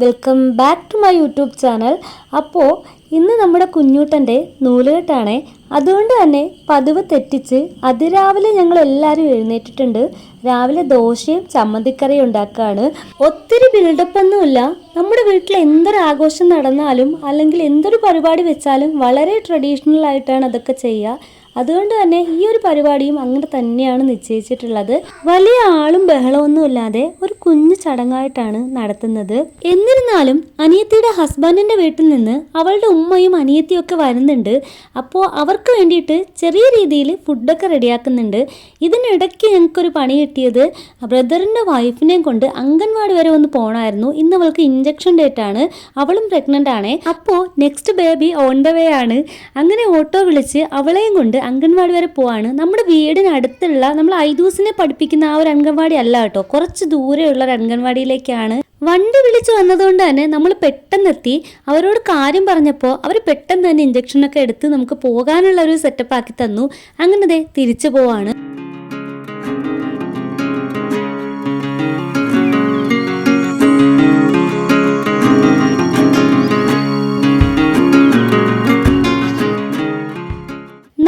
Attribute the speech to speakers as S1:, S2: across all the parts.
S1: Welcome back to my YouTube channel. അപ്പോൾ ഇന്ന് നമ്മുടെ കുഞ്ഞൂട്ടൻ്റെ നൂലുകെട്ടാണേ. അതുകൊണ്ട് തന്നെ പതിവ് തെറ്റിച്ച് അതിരാവിലെ ഞങ്ങൾ എല്ലാവരും എഴുന്നേറ്റിട്ടുണ്ട്. രാവിലെ ദോശയും ചമ്മന്തിക്കറിയും ഉണ്ടാക്കുകയാണ്. ഒത്തിരി ബിൽഡപ്പൊന്നുമില്ല. നമ്മുടെ വീട്ടിൽ എന്തൊരു ആഘോഷം നടന്നാലും അല്ലെങ്കിൽ എന്തൊരു പരിപാടി വെച്ചാലും വളരെ ട്രഡീഷണൽ ആയിട്ടാണ് അതൊക്കെ ചെയ്യുക. അതുകൊണ്ട് തന്നെ ഈ ഒരു പരിപാടിയും അങ്ങനെ തന്നെയാണ് നിശ്ചയിച്ചിട്ടുള്ളത്. വലിയ ആളും ബഹളമൊന്നും ഇല്ലാതെ ഒരു കുഞ്ഞു ചടങ്ങായിട്ടാണ് നടത്തുന്നത്. എന്നിരുന്നാലും അനിയത്തിയുടെ ഹസ്ബൻഡിന്റെ വീട്ടിൽ നിന്ന് അവളുടെ ഉമ്മയും അനിയത്തിയും ഒക്കെ വരുന്നുണ്ട്. അപ്പോൾ അവർക്ക് വേണ്ടിയിട്ട് ചെറിയ രീതിയിൽ ഫുഡൊക്കെ റെഡിയാക്കുന്നുണ്ട്. ഇതിനിടയ്ക്ക് ഞങ്ങൾക്കൊരു പണി കിട്ടിയത് ബ്രദറിൻ്റെ വൈഫിനെയും കൊണ്ട് അംഗൻവാടി വരെ ഒന്ന് പോകണമായിരുന്നു. ഇന്ന് അവൾക്ക് ഇഞ്ചക്ഷൻ ഡേറ്റ് ആണ്. അവളും പ്രഗ്നൻ്റ് ആണ്. അപ്പോൾ next baby on the way ആണ്. അങ്ങനെ ഓട്ടോ വിളിച്ച് അവളെയും കൊണ്ട് അംഗൻവാടി വരെ പോവാണ്. നമ്മുടെ വീടിനടുത്തുള്ള നമ്മൾ ഐദൂസിനെ പഠിപ്പിക്കുന്ന ആ ഒരു അംഗൻവാടി അല്ല കേട്ടോ, കുറച്ച് ദൂരെയുള്ള ഒരു അംഗൻവാടിയിലേക്കാണ്. വണ്ടി വിളിച്ചു വന്നതുകൊണ്ട് തന്നെ നമ്മൾ പെട്ടെന്നെത്തി. അവരോട് കാര്യം പറഞ്ഞപ്പോൾ അവർ പെട്ടെന്ന് തന്നെ ഇഞ്ചക്ഷനൊക്കെ എടുത്ത് നമുക്ക് പോകാനുള്ള ഒരു സെറ്റപ്പ് ആക്കി തന്നു. അങ്ങനെ തിരിച്ചു പോവാണ്.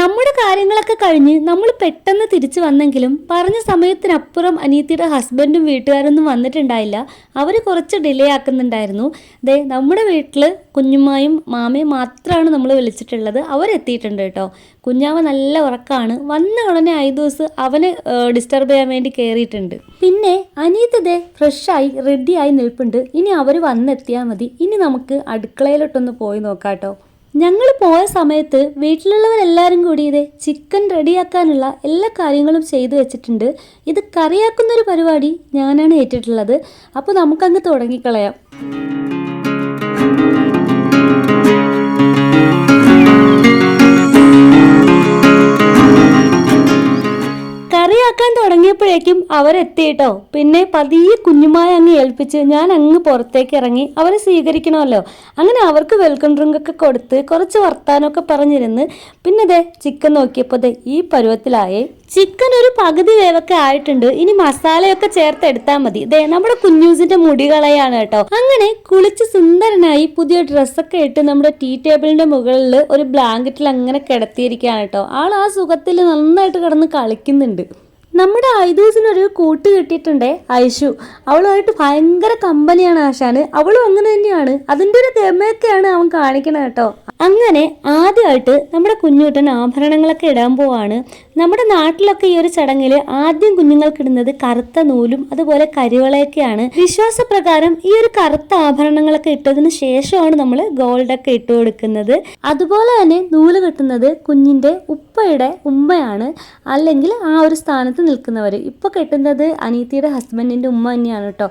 S1: നമ്മുടെ കാര്യങ്ങളൊക്കെ കഴിഞ്ഞ് നമ്മൾ പെട്ടെന്ന് തിരിച്ചു വന്നെങ്കിലും പറഞ്ഞ സമയത്തിനപ്പുറം അനിയത്തിയുടെ ഹസ്ബൻഡും വീട്ടുകാരൊന്നും വന്നിട്ടുണ്ടായില്ല. അവർ കുറച്ച് ഡിലേ ആക്കുന്നുണ്ടായിരുന്നു. നമ്മുടെ വീട്ടിൽ കുഞ്ഞുമ്മായും മാമയും മാത്രമാണ് നമ്മൾ വിളിച്ചിട്ടുള്ളത്. അവരെത്തിയിട്ടുണ്ട് കേട്ടോ. കുഞ്ഞാവ നല്ല ഉറക്കമാണ്. വന്ന ഉടനെ 5 ദിവസം അവന് ഡിസ്റ്റർബ് ചെയ്യാൻ വേണ്ടി കയറിയിട്ടുണ്ട്. പിന്നെ അനിയത്തി ഫ്രഷായി റെഡിയായി നിൽപ്പുണ്ട്. ഇനി അവർ വന്നെത്തിയാൽ മതി. ഇനി നമുക്ക് അടുക്കളയിലോട്ടൊന്ന് പോയി നോക്കാം കേട്ടോ. ഞങ്ങൾ പോയ സമയത്ത് വീട്ടിലുള്ളവരെല്ലാവരും കൂടി ചിക്കൻ റെഡിയാക്കാനുള്ള എല്ലാ കാര്യങ്ങളും ചെയ്തു വെച്ചിട്ടുണ്ട്. ഇത് കറിയാക്കുന്നൊരു പരിപാടി ഞാനാണ് ഏറ്റിട്ടുള്ളത്. അപ്പോൾ നമുക്കങ്ങ് തുടങ്ങിക്കളയാം. കറിയാക്കാൻ തുടങ്ങിയപ്പോഴേക്കും അവരെത്തി കേട്ടോ. പിന്നെ പതിയെ കുഞ്ഞുമായി അങ്ങ് ഏൽപ്പിച്ച് ഞാൻ അങ്ങ് പുറത്തേക്ക് ഇറങ്ങി. അവരെ സ്വീകരിക്കണമല്ലോ. അങ്ങനെ അവർക്ക് വെൽക്കം ഡ്രിങ്ക് ഒക്കെ കൊടുത്ത് കുറച്ച് വർത്താനമൊക്കെ പറഞ്ഞിരുന്ന് പിന്നെ ചിക്കൻ നോക്കിയപ്പോൾ ഈ പരുവത്തിലായേ. ചിക്കൻ ഒരു പകുതി വേവൊക്കെ ആയിട്ടുണ്ട്. ഇനി മസാലയൊക്കെ ചേർത്ത് എടുത്താൽ മതി. നമ്മുടെ കുഞ്ഞൂസിന്റെ മുടി കളയാണ് കേട്ടോ. അങ്ങനെ കുളിച്ച് സുന്ദരനായി പുതിയ ഡ്രസ്സൊക്കെ ഇട്ട് നമ്മുടെ ടീ ടേബിളിന്റെ മുകളിൽ ഒരു ബ്ലാങ്കറ്റിൽ അങ്ങനെ കിടത്തിയിരിക്കുകയാണ് കേട്ടോ. ആൾ ആ സുഖത്തിൽ നന്നായിട്ട് കിടന്ന് കളിക്കുന്നുണ്ട്. നമ്മുടെ ഐദൂസിനൊരു കൂട്ട് കിട്ടിയിട്ടുണ്ടേ, ഐഷു. അവളുമായിട്ട് ഭയങ്കര കമ്പനിയാണ് ആശാന്. അവളും അങ്ങനെ തന്നെയാണ്. അതിൻ്റെ ഒരു ഗമയൊക്കെയാണ് അവൻ കാണിക്കണത് കേട്ടോ. അങ്ങനെ ആദ്യമായിട്ട് നമ്മുടെ കുഞ്ഞൂട്ടൻ ആഭരണങ്ങളൊക്കെ ഇടാൻ പോവാണ്. നമ്മുടെ നാട്ടിലൊക്കെ ഈ ഒരു ചടങ്ങിൽ ആദ്യം കുഞ്ഞുങ്ങൾക്ക് ഇടുന്നത് കറുത്ത നൂലും അതുപോലെ കരിവളയൊക്കെയാണ്. വിശ്വാസപ്രകാരം ഈ ഒരു കറുത്ത ആഭരണങ്ങളൊക്കെ ഇട്ടതിന് ശേഷമാണ് നമ്മൾ ഗോൾഡൊക്കെ ഇട്ട് കൊടുക്കുന്നത്. അതുപോലെ തന്നെ നൂല് കെട്ടുന്നത് കുഞ്ഞിൻ്റെ ഉപ്പയുടെ ഉമ്മയാണ്, അല്ലെങ്കിൽ ആ ഒരു സ്ഥാനത്ത് നിൽക്കുന്നവർ. ഇപ്പോൾ കെട്ടുന്നത് അനീത്തിയുടെ ഹസ്ബൻഡിൻ്റെ ഉമ്മ തന്നെയാണ് കേട്ടോ.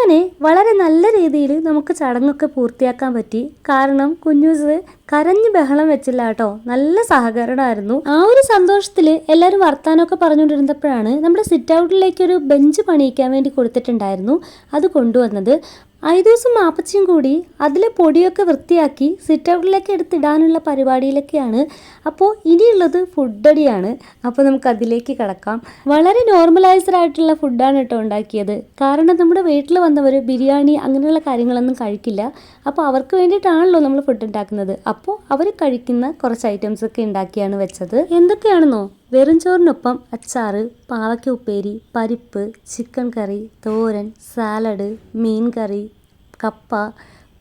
S1: അങ്ങനെ വളരെ നല്ല രീതിയിൽ നമുക്ക് ചടങ്ങൊക്കെ പൂർത്തിയാക്കാൻ പറ്റി. കാരണം കുഞ്ഞൂസ് കരഞ്ഞ് ബഹളം വെച്ചില്ല കേട്ടോ, നല്ല സഹകരണമായിരുന്നു. ആ ഒരു സന്തോഷത്തിൽ എല്ലാവരും വർത്താനമൊക്കെ പറഞ്ഞുകൊണ്ടിരുന്നപ്പോഴാണ് നമ്മുടെ സിറ്റ് ഔട്ടിലേക്ക് ഒരു ബെഞ്ച് പണിയിക്കാൻ വേണ്ടി കൊടുത്തിട്ടുണ്ടായിരുന്നു, അത് കൊണ്ടുവന്നത്. ഐദൂസും മാപ്പച്ചിയും കൂടി അതിലെ പൊടിയൊക്കെ വൃത്തിയാക്കി സിറ്റ് ഔട്ടിലേക്ക് എടുത്തിടാനുള്ള പരിപാടിയിലൊക്കെയാണ്. അപ്പോൾ ഇനിയുള്ളത് ഫുഡടിയാണ്. അപ്പോൾ നമുക്ക് അതിലേക്ക് കിടക്കാം. വളരെ നോർമലൈസ്ഡ് ആയിട്ടുള്ള ഫുഡാണ് കേട്ടോ ഉണ്ടാക്കിയത്. കാരണം നമ്മുടെ വീട്ടിൽ വന്നവർ ബിരിയാണി അങ്ങനെയുള്ള കാര്യങ്ങളൊന്നും കഴിക്കില്ല. അപ്പോൾ അവർക്ക് വേണ്ടിയിട്ടാണല്ലോ നമ്മൾ ഫുഡ് ഉണ്ടാക്കുന്നത്. അപ്പോൾ അവർ കഴിക്കുന്ന കുറച്ച് ഐറ്റംസ് ഒക്കെ ഉണ്ടാക്കിയാണ് വെച്ചത്. എന്തൊക്കെയാണെന്നോ, വെറും ചോറിനൊപ്പം അച്ചാറ്, പാവയ്ക്ക ഉപ്പേരി, പരിപ്പ്, ചിക്കൻ കറി, തോരൻ, സാലഡ്, മീൻ കറി, കപ്പ,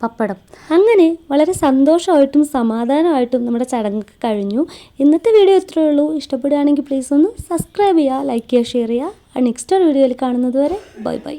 S1: പപ്പടം. അങ്ങനെ വളരെ സന്തോഷമായിട്ടും സമാധാനമായിട്ടും നമ്മുടെ ചടങ്ങൊക്കെ കഴിഞ്ഞു. ഇന്നത്തെ വീഡിയോ ഇത്രയേ ഉള്ളൂ. ഇഷ്ടപ്പെടുകയാണെങ്കിൽ പ്ലീസ് ഒന്ന് സബ്സ്ക്രൈബ് ചെയ്യുക, ലൈക്ക് ചെയ്യുക, ഷെയർ ചെയ്യുക. നെക്സ്റ്റ് ഒരു വീഡിയോയിൽ കാണുന്നത് വരെ ബൈ ബൈ.